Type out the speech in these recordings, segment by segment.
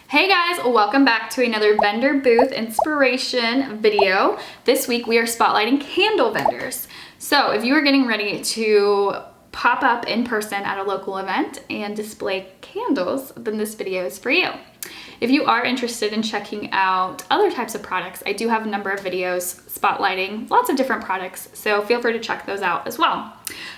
Hey guys, welcome back to another vendor booth inspiration video. This week we are spotlighting candle vendors. So if you are getting ready to pop up in person at a local event and display candles, then this video is for you. If you are interested in checking out other types of products, I do have a number of videos spotlighting lots of different products, so feel free to check those out as well.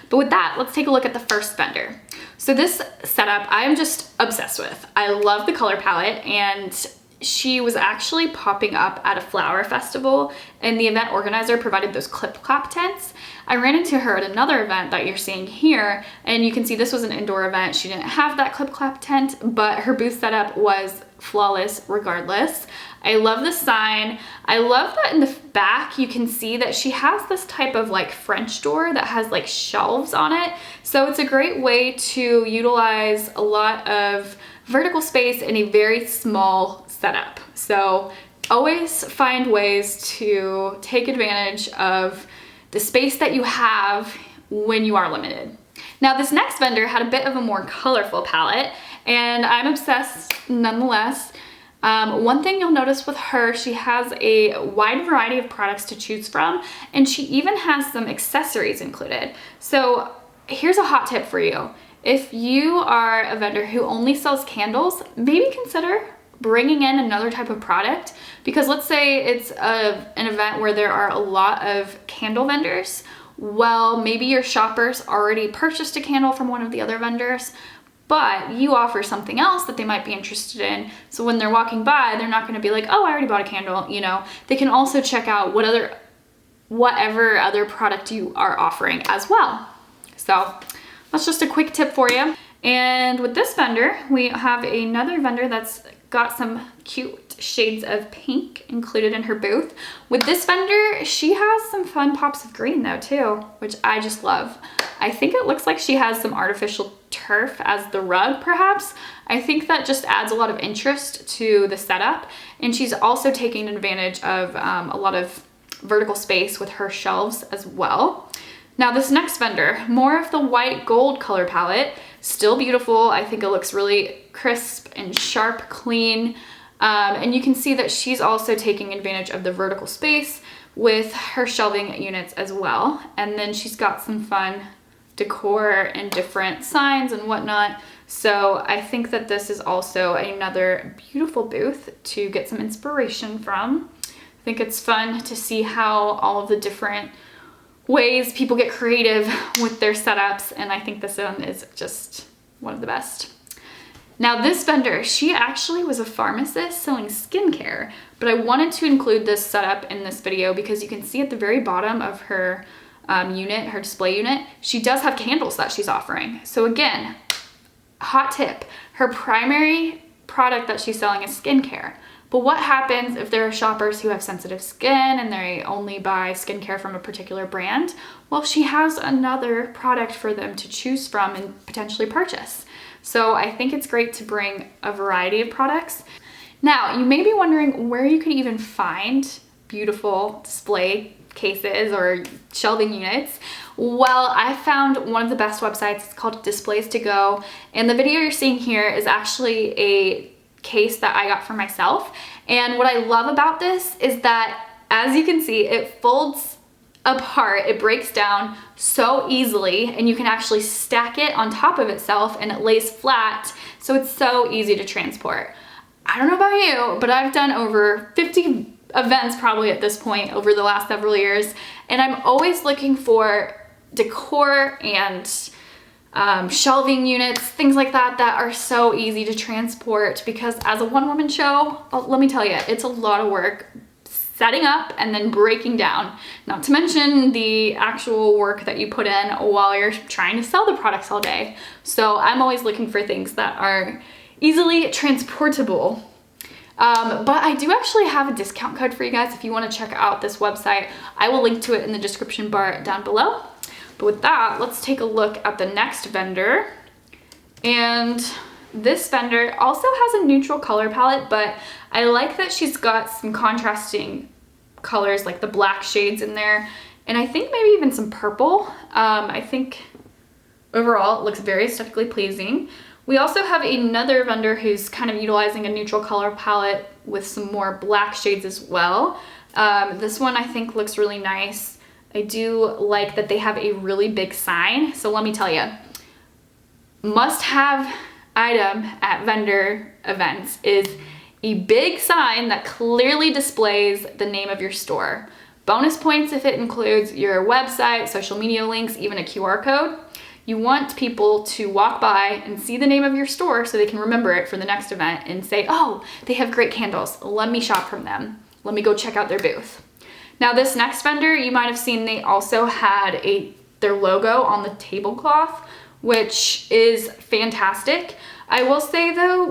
But with that, let's take a look at the first vendor. So this setup, I am just obsessed with. I love the color palette, and she was actually popping up at a flower festival, and the event organizer provided those clip-clop tents. I ran into her at another event that you're seeing here, and you can see this was an indoor event. She didn't have that clip-clop tent, but her booth setup was flawless regardless. I love the sign. I love that in the back you can see that she has this type of like French door that has like shelves on it. So it's a great way to utilize a lot of vertical space in a very small setup. So always find ways to take advantage of the space that you have when you are limited. Now this next vendor had a bit of a more colorful palette, and I'm obsessed nonetheless. One thing you'll notice with her, she has a wide variety of products to choose from, and she even has some accessories included. So here's a hot tip for you. If you are a vendor who only sells candles, maybe consider bringing in another type of product, because let's say it's an event where there are a lot of candle vendors. Well, maybe your shoppers already purchased a candle from one of the other vendors, but you offer something else that they might be interested in. So when they're walking by, they're not gonna be like, oh, I already bought a candle, you know. They can also check out whatever other product you are offering as well. So that's just a quick tip for you. And with this vendor, we have another vendor that's got some cute shades of pink included in her booth. With this vendor, she has some fun pops of green though too, which I just love. I think it looks like she has some artificial turf as the rug perhaps. I think that just adds a lot of interest to the setup. And she's also taking advantage of a lot of vertical space with her shelves as well. Now this next vendor, more of the white gold color palette, still beautiful. I think it looks really crisp and sharp, clean. And you can see that she's also taking advantage of the vertical space with her shelving units as well. And then she's got some fun decor and different signs and whatnot. So I think that this is also another beautiful booth to get some inspiration from. I think it's fun to see how all of the different ways people get creative with their setups, and I think this one is just one of the best. Now this vendor, she actually was a pharmacist selling skincare, but I wanted to include this setup in this video because you can see at the very bottom of her unit, her display unit, she does have candles that she's offering. So again, hot tip, her primary product that she's selling is skincare. But what happens if there are shoppers who have sensitive skin and they only buy skincare from a particular brand? Well, she has another product for them to choose from and potentially purchase. So I think it's great to bring a variety of products. Now, you may be wondering where you can even find beautiful display cases or shelving units. Well, I found one of the best websites. It's called Displays to Go. And the video you're seeing here is actually a case that I got for myself. And what I love about this is that, as you can see, it folds apart, it breaks down so easily, and you can actually stack it on top of itself and it lays flat, so it's so easy to transport. I don't know about you, but I've done over 50 events probably at this point over the last several years, and I'm always looking for decor and shelving units, things like that are so easy to transport, because as a one-woman show, let me tell you, it's a lot of work setting up and then breaking down, not to mention the actual work that you put in while you're trying to sell the products all day. So I'm always looking for things that are easily transportable. But I do actually have a discount code for you guys if you want to check out this website. I will link to it in the description bar down below. But with that, let's take a look at the next vendor. And this vendor also has a neutral color palette, but I like that she's got some contrasting colors like the black shades in there, and I think maybe even some purple. I think overall it looks very aesthetically pleasing. We also have another vendor who's kind of utilizing a neutral color palette with some more black shades as well. This one I think looks really nice. I do like that they have a really big sign. So let me tell you, must-have item at vendor events is a big sign that clearly displays the name of your store. Bonus points if it includes your website, social media links, even a QR code. You want people to walk by and see the name of your store so they can remember it for the next event and say, oh, they have great candles. Let me shop from them. Let me go check out their booth. Now this next vendor, you might have seen they also had their logo on the tablecloth, which is fantastic. I will say though,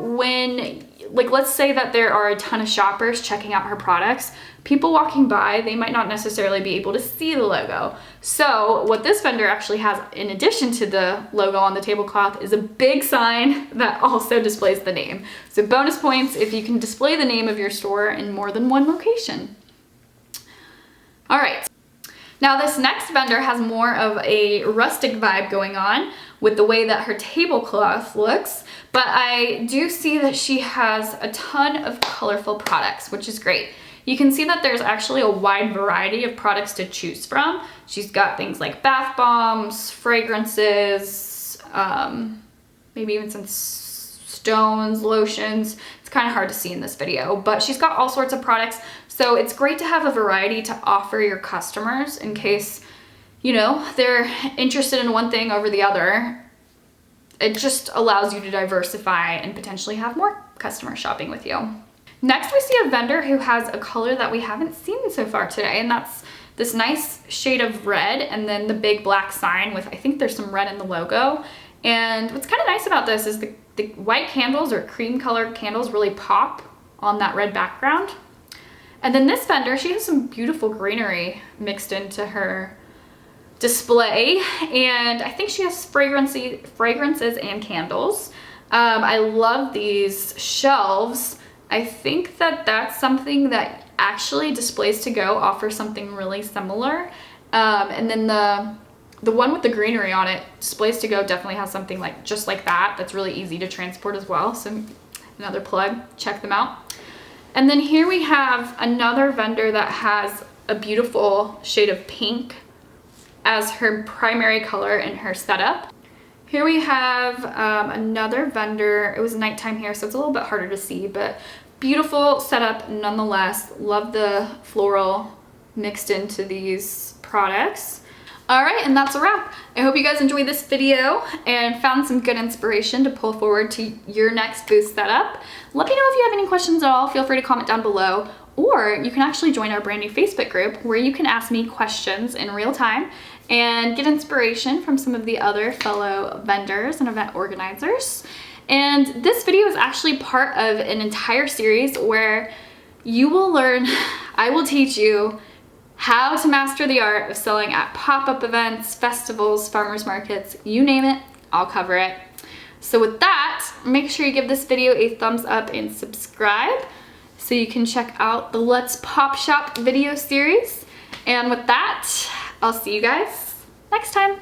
let's say that there are a ton of shoppers checking out her products, people walking by, they might not necessarily be able to see the logo. So what this vendor actually has, in addition to the logo on the tablecloth, is a big sign that also displays the name. So bonus points if you can display the name of your store in more than one location. All right. Now this next vendor has more of a rustic vibe going on with the way that her tablecloth looks, but I do see that she has a ton of colorful products, which is great. You can see that there's actually a wide variety of products to choose from. She's got things like bath bombs, fragrances, maybe even some stones, lotions. It's kind of hard to see in this video, but she's got all sorts of products. So it's great to have a variety to offer your customers in case, you know, they're interested in one thing over the other. It just allows you to diversify and potentially have more customers shopping with you. Next, we see a vendor who has a color that we haven't seen so far today, and that's this nice shade of red and then the big black sign with, I think there's some red in the logo. And what's kind of nice about this is the white candles or cream colored candles really pop on that red background. And then this vendor, she has some beautiful greenery mixed into her display, and I think she has fragrances and candles. I love these shelves. I think that that's something that actually Displays to Go offers something really similar. And then the one with the greenery on it, Displays to Go definitely has something just like that that's really easy to transport as well. So another plug, check them out. And then here we have another vendor that has a beautiful shade of pink as her primary color in her setup. Here we have another vendor. It was nighttime here, so it's a little bit harder to see, but beautiful setup nonetheless. Love the floral mixed into these products. All right, and that's a wrap. I hope you guys enjoyed this video and found some good inspiration to pull forward to your next booth setup. Let me know if you have any questions at all. Feel free to comment down below, or you can actually join our brand new Facebook group where you can ask me questions in real time and get inspiration from some of the other fellow vendors and event organizers. And this video is actually part of an entire series where you will learn, I will teach you how to master the art of selling at pop-up events, festivals, farmers markets, you name it, I'll cover it. So with that, make sure you give this video a thumbs up and subscribe so you can check out the Let's Pop Shop video series. And with that, I'll see you guys next time.